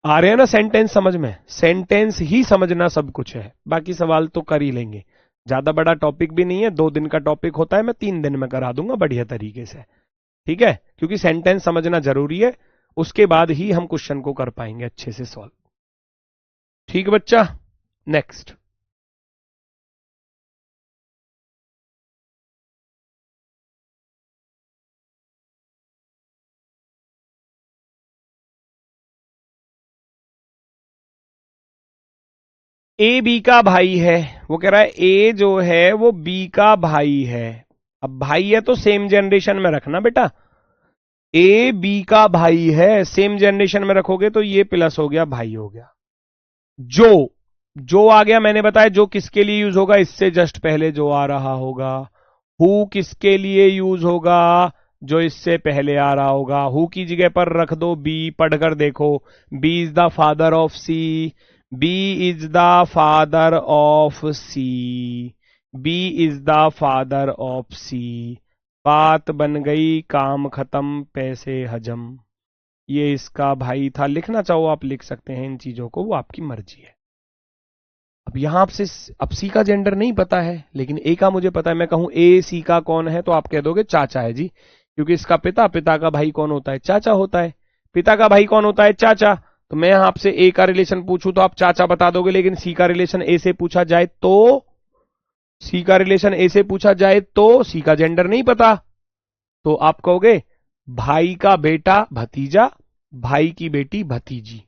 आ रहे हैं ना सेंटेंस समझ में? सेंटेंस ही समझना सब कुछ है, बाकी सवाल तो कर ही लेंगे। ज्यादा बड़ा टॉपिक भी नहीं है, 2 दिन का टॉपिक होता है, मैं 3 दिन में करा दूंगा बढ़िया तरीके से, ठीक है? क्योंकि सेंटेंस समझना जरूरी है, उसके बाद ही हम क्वेश्चन को कर पाएंगे अच्छे से सॉल्व। ठीक है बच्चा, नेक्स्ट। ए बी का भाई है, वो कह रहा है ए जो है वो बी का भाई है। अब भाई है तो सेम जनरेशन में रखना बेटा, ए बी का भाई है, सेम जनरेशन में रखोगे तो ये प्लस हो गया, भाई हो गया। जो जो आ गया, मैंने बताया जो किसके लिए यूज होगा, इससे जस्ट पहले जो आ रहा होगा। हु किसके लिए यूज होगा? जो इससे पहले आ रहा होगा। हु की जगह पर रख दो बी, पढ़कर देखो, B is the father of C, B is the father of C, B is the father of C. बात बन गई, काम खत्म, पैसे हजम। ये इसका भाई था, लिखना चाहो आप लिख सकते हैं इन चीजों को, वो आपकी मर्जी है। अब यहां आपसे, अब सी का जेंडर नहीं पता है, लेकिन ए का मुझे पता है। मैं कहूं ए सी का कौन है, तो आप कह दोगे चाचा है जी, क्योंकि इसका पिता, पिता का भाई कौन होता है? चाचा होता है। पिता का भाई कौन होता है? चाचा। तो मैं यहां आपसे ए का रिलेशन पूछूं तो आप चाचा बता दोगे, लेकिन सी का रिलेशन ए से पूछा जाए तो, सी का रिलेशन ए से पूछा जाए तो सी का जेंडर नहीं पता, तो आप कहोगे भाई का बेटा भतीजा, भाई की बेटी भतीजी,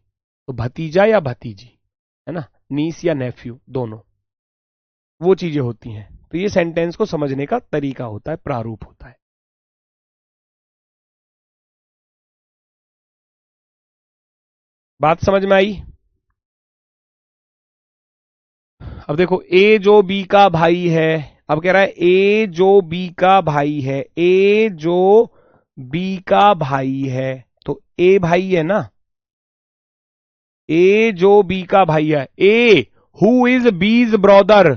तो भतीजा या भतीजी, है ना? नीस या नेफ्यू, दोनों वो चीजें होती हैं। तो ये सेंटेंस को समझने का तरीका होता है, प्रारूप होता है। बात समझ में आई? अब देखो, ए जो बी का भाई है, अब कह रहा है ए जो बी का भाई है, ए जो बी का भाई है, तो ए भाई है ना? ए जो बी का भाई है, A who is B's brother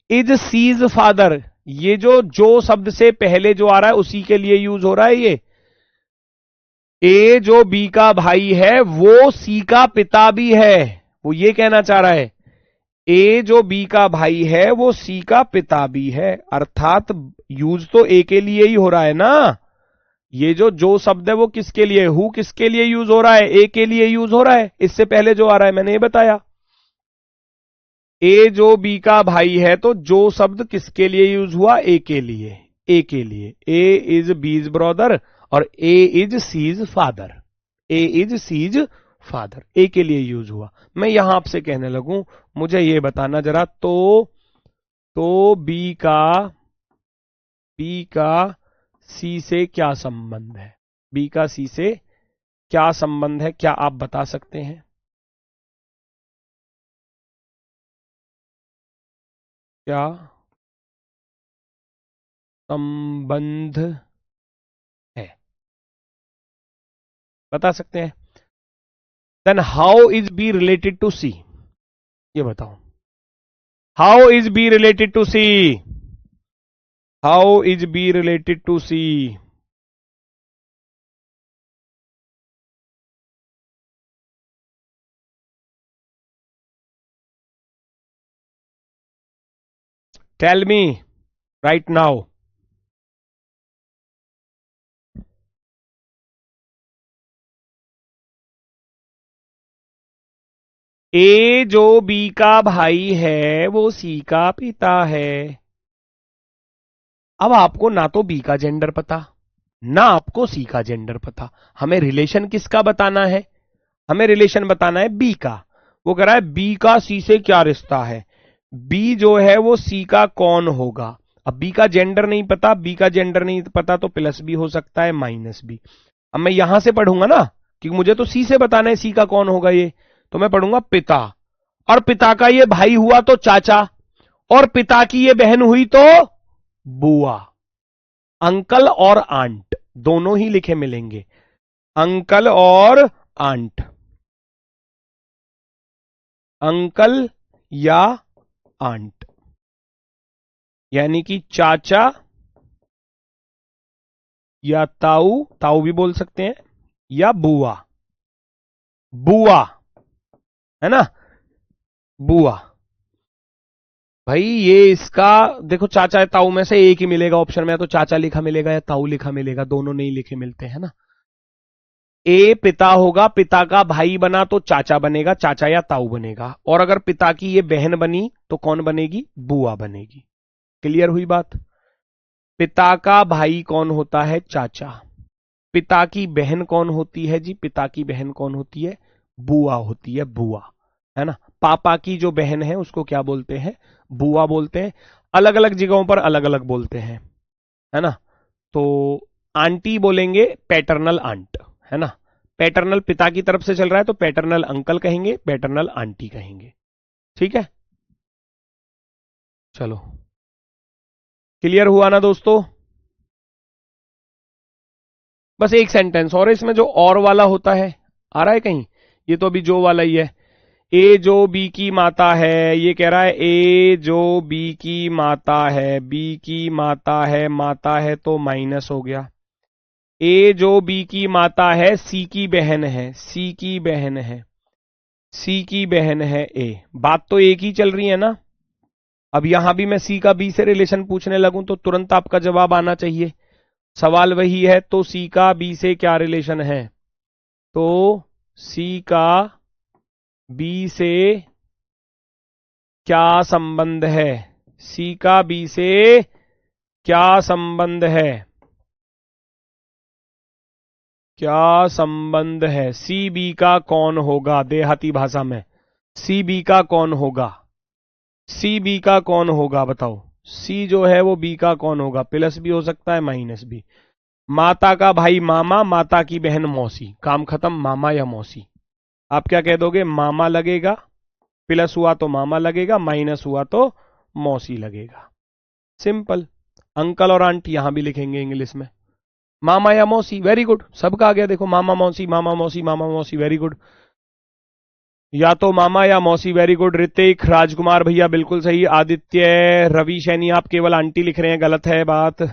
is C's father, ये जो शब्द से पहले जो आ रहा है उसी के लिए यूज हो रहा है ये। ए जो बी का भाई है वो सी का पिता भी है, वो ये कहना चाह रहा है। ए जो बी का भाई है वो सी का पिता भी है, अर्थात यूज तो ए के लिए ही हो रहा है ना। ये जो शब्द है वो किसके लिए, हु किसके लिए यूज हो रहा है? ए के लिए यूज हो रहा है, इससे पहले जो आ रहा है मैंने ये बताया। ए जो बी का भाई है, तो जो शब्द किसके लिए यूज हुआ? ए के लिए, ए के लिए। ए इज बीज ब्रदर और A is C's father, A is C's father, A के लिए यूज हुआ। मैं यहां आपसे कहने लगूं, मुझे ये बताना जरा, तो बी का सी से क्या संबंध है? बी का सी से क्या संबंध है, क्या आप बता सकते हैं? क्या संबंध है, बता सकते हैं? Then how is B related to C, ये बताओ। How is B related to C? How is B related to C? Tell me right now. A जो बी का भाई है वो सी का पिता है. अब आपको ना तो बी का जेंडर पता, ना आपको सी का जेंडर पता. हमें रिलेशन किसका बताना है? हमें रिलेशन बताना है बी का. वो कह रहा है बी का सी से क्या रिश्ता है. बी जो है वो सी का कौन होगा. अब बी का जेंडर नहीं पता, बी का जेंडर नहीं पता तो प्लस भी हो सकता है माइनस भी. अब मैं यहां से पढ़ूंगा ना कि मुझे तो सी से बताना है सी का कौन होगा ये, तो मैं पढ़ूंगा पिता, और पिता का ये भाई हुआ तो चाचा, और पिता की ये बहन हुई तो बुआ. अंकल और आंट दोनों ही लिखे मिलेंगे. अंकल और आंट, अंकल या आंट, यानी कि चाचा या ताऊ, ताऊ भी बोल सकते हैं, या बुआ. बुआ है ना, बुआ. भाई ये इसका देखो, चाचा या ताऊ में से एक ही मिलेगा ऑप्शन में, या तो चाचा लिखा मिलेगा या ताऊ लिखा मिलेगा, दोनों नहीं लिखे मिलते हैं ना. ए पिता होगा, पिता का भाई बना तो चाचा बनेगा, चाचा या ताऊ बनेगा. और अगर पिता की ये बहन बनी तो कौन बनेगी? बुआ बनेगी. क्लियर हुई बात? पिता का भाई कौन होता है? चाचा. पिता की बहन कौन होती है जी? पिता की बहन कौन होती है? बुआ होती है, बुआ. है ना. पापा की जो बहन है उसको क्या बोलते हैं? बुआ बोलते हैं. अलग अलग जगहों पर अलग अलग बोलते हैं, है ना. तो आंटी बोलेंगे पैटर्नल आंट, है ना. पैटर्नल पिता की तरफ से चल रहा है तो पैटर्नल अंकल कहेंगे, पैटर्नल आंटी कहेंगे. ठीक है, चलो. क्लियर हुआ ना दोस्तों? बस एक सेंटेंस और है इसमें, जो और वाला होता है, आ रहा है कहीं? ये तो अभी जो वाला ही है. ए जो बी की माता है, ये कह रहा है ए जो बी की माता है, बी की माता है तो माइनस हो गया. ए जो बी की माता है, सी की बहन है, सी की बहन है, सी की बहन है ए. बात तो एक ही चल रही है ना. अब यहां भी मैं सी का बी से रिलेशन पूछने लगूं तो तुरंत आपका जवाब आना चाहिए. सवाल वही है, तो सी का बी से क्या रिलेशन है? तो सी का बी से क्या संबंध है? सी का बी से क्या संबंध है? क्या संबंध है? सी बी का कौन होगा? देहाती भाषा में सी बी का कौन होगा? सी बी का कौन होगा बताओ. सी जो है वो बी का कौन होगा? प्लस भी हो सकता है माइनस भी. माता का भाई मामा, माता की बहन मौसी. काम खत्म. मामा या मौसी. आप क्या कह दोगे? मामा लगेगा. प्लस हुआ तो मामा लगेगा, माइनस हुआ तो मौसी लगेगा. सिंपल. अंकल और आंटी यहां भी लिखेंगे इंग्लिश में. मामा या मौसी. Very good. सबका आ गया देखो. मामा मौसी, मामा मौसी, मामा मौसी. Very good. या तो मामा या मौसी. Very good. ऋतिक, राजकुमार भैया बिल्कुल सही. आदित्य, रवि सैनी, आप केवल आंटी लिख रहे हैं, गलत है बात.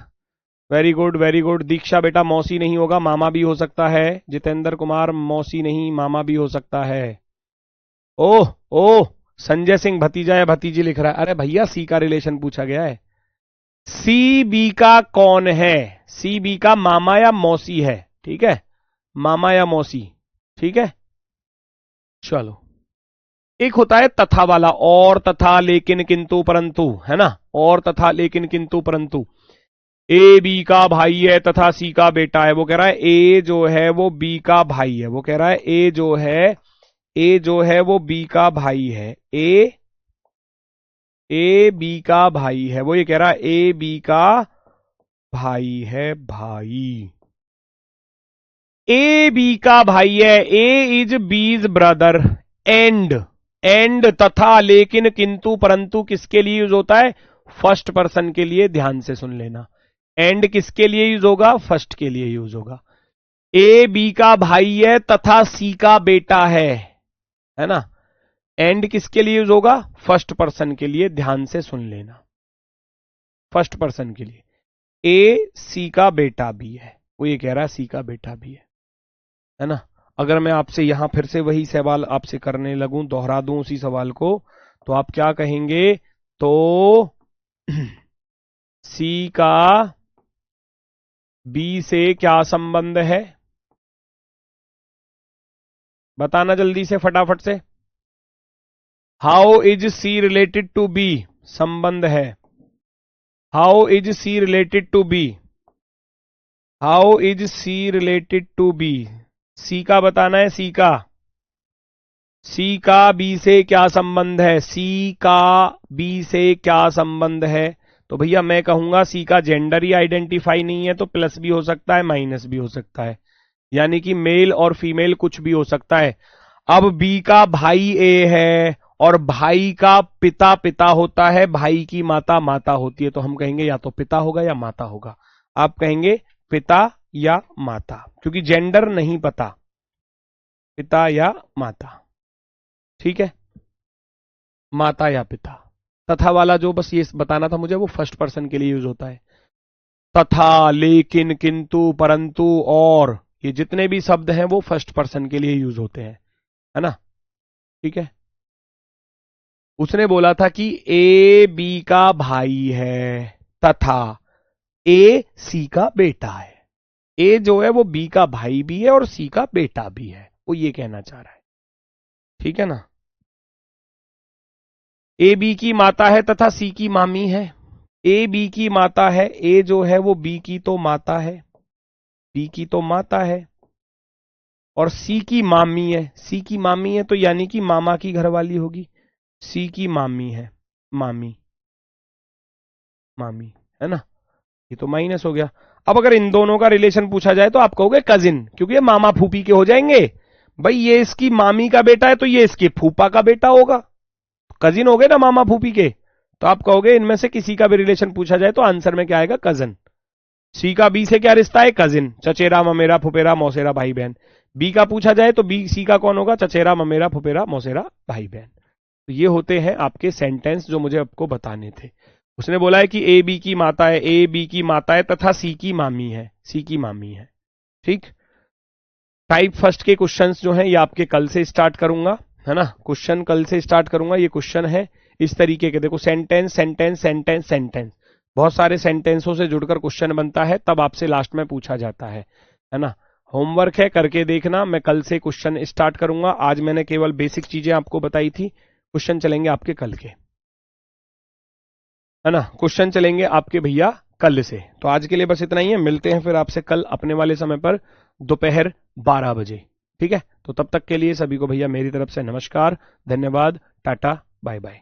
Very good, very good. Diksha बेटा मौसी नहीं होगा, मामा भी हो सकता है. जितेंद्र कुमार मौसी नहीं, मामा भी हो सकता है. ओह ओह, संजय सिंह भतीजा या भतीजी लिख रहा है. अरे भैया सी का रिलेशन पूछा गया है. सी बी का कौन है? सी बी का मामा या मौसी है. ठीक है, मामा या मौसी. ठीक है, चलो. एक होता है तथा वाला, और तथा लेकिन किंतु परंतु, है ना. और तथा लेकिन किंतु परंतु. ए बी का भाई है तथा सी का बेटा है. वो कह रहा है ए जो है वो बी का भाई है. वो कह रहा है ए जो है वो बी का भाई है. ए बी का भाई है. वो ये कह रहा है ए बी का भाई है, भाई. ए बी का भाई है. A is B's brother. And तथा लेकिन किंतु परंतु किसके लिए यूज होता है? फर्स्ट पर्सन के लिए. ध्यान से सुन लेना. एंड किसके लिए यूज होगा? फर्स्ट के लिए यूज होगा. ए बी का भाई है तथा सी का बेटा है ना. एंड किसके लिए यूज होगा? फर्स्ट पर्सन के लिए। ध्यान से सुन लेना, फर्स्ट पर्सन के लिए। ए सी का बेटा भी है, वो ये कह रहा है सी का बेटा भी है ना। अगर मैं आपसे यहां फिर से वही सवाल आपसे करने लगूं, दोहरा दूं उसी सवाल को, तो आप क्या कहेंगे? तो सी का बी से क्या संबंध है? बताना जल्दी से, फटाफट से। How is C related to B? संबंध है। How is C related to B? How is C related to B? C का बताना है, सी का। सी का बी से क्या संबंध है? सी का बी से क्या संबंध है? तो भैया मैं कहूंगा सी का जेंडर ही आइडेंटिफाई नहीं है, तो प्लस भी हो सकता है, माइनस भी हो सकता है, यानी कि मेल और फीमेल कुछ भी हो सकता है। अब बी का भाई ए है और भाई का पिता पिता होता है, भाई की माता माता होती है, तो हम कहेंगे या तो पिता होगा या माता होगा। आप कहेंगे पिता या माता, क्योंकि जेंडर नहीं पता, पिता या माता। ठीक है, माता या पिता। तथा वाला जो बस ये बताना था मुझे, वो फर्स्ट पर्सन के लिए यूज होता है। तथा, लेकिन, किंतु, परंतु और, ये जितने भी शब्द हैं वो फर्स्ट पर्सन के लिए यूज होते हैं, है ना। ठीक है, उसने बोला था कि ए बी का भाई है तथा ए सी का बेटा है। ए जो है वो बी का भाई भी है और सी का बेटा भी है, वो ये कहना चाह रहा है। ठीक है ना। ए बी की माता है तथा सी की मामी है। ए बी की माता है, ए जो है वो बी की तो माता है, बी की तो माता है, और सी की मामी है। सी की मामी है तो यानी कि मामा की घरवाली होगी। सी की मामी है, मामी, मामी, है ना। ये तो माइनस हो गया। अब अगर इन दोनों का रिलेशन पूछा जाए तो आप कहोगे कजिन, क्योंकि ये मामा फूफी के हो जाएंगे। भाई ये इसकी मामी का बेटा है तो ये इसके फूफा का बेटा होगा, कजिन हो गए ना मामा फूफी के। तो आप कहोगे इनमें से किसी का भी रिलेशन पूछा जाए तो आंसर में क्या आएगा? कजन। सी का बी से क्या रिश्ता है? कजिन, चचेरा ममेरा फुफेरा मौसेरा भाई बहन। बी का पूछा जाए तो बी सी का कौन होगा? चचेरा ममेरा फुफेरा मौसेरा भाई बहन। तो ये होते हैं आपके सेंटेंस जो मुझे आपको बताने थे। उसने बोला है कि ए बी की माता है, ए बी की माता है तथा सी की मामी है, सी की मामी है। ठीक। टाइप फर्स्ट के क्वेश्चंस जो हैं ये आपके कल से स्टार्ट करूंगा, है ना। क्वेश्चन कल से स्टार्ट करूंगा। ये क्वेश्चन है इस तरीके के, देखो, सेंटेंस सेंटेंस सेंटेंस सेंटेंस, बहुत सारे सेंटेंसों से जुड़कर क्वेश्चन बनता है, तब आपसे लास्ट में पूछा जाता है ना। होमवर्क है, करके देखना। मैं कल से क्वेश्चन स्टार्ट करूंगा। आज मैंने केवल बेसिक चीजें आपको बताई थी, क्वेश्चन चलेंगे आपके कल के, है ना। क्वेश्चन चलेंगे आपके भैया कल से। तो आज के लिए बस इतना ही है, मिलते हैं फिर आपसे कल अपने वाले समय पर दोपहर 12 बजे। ठीक है, तो तब तक के लिए सभी को भैया मेरी तरफ से नमस्कार, धन्यवाद, टाटा, बाय बाय।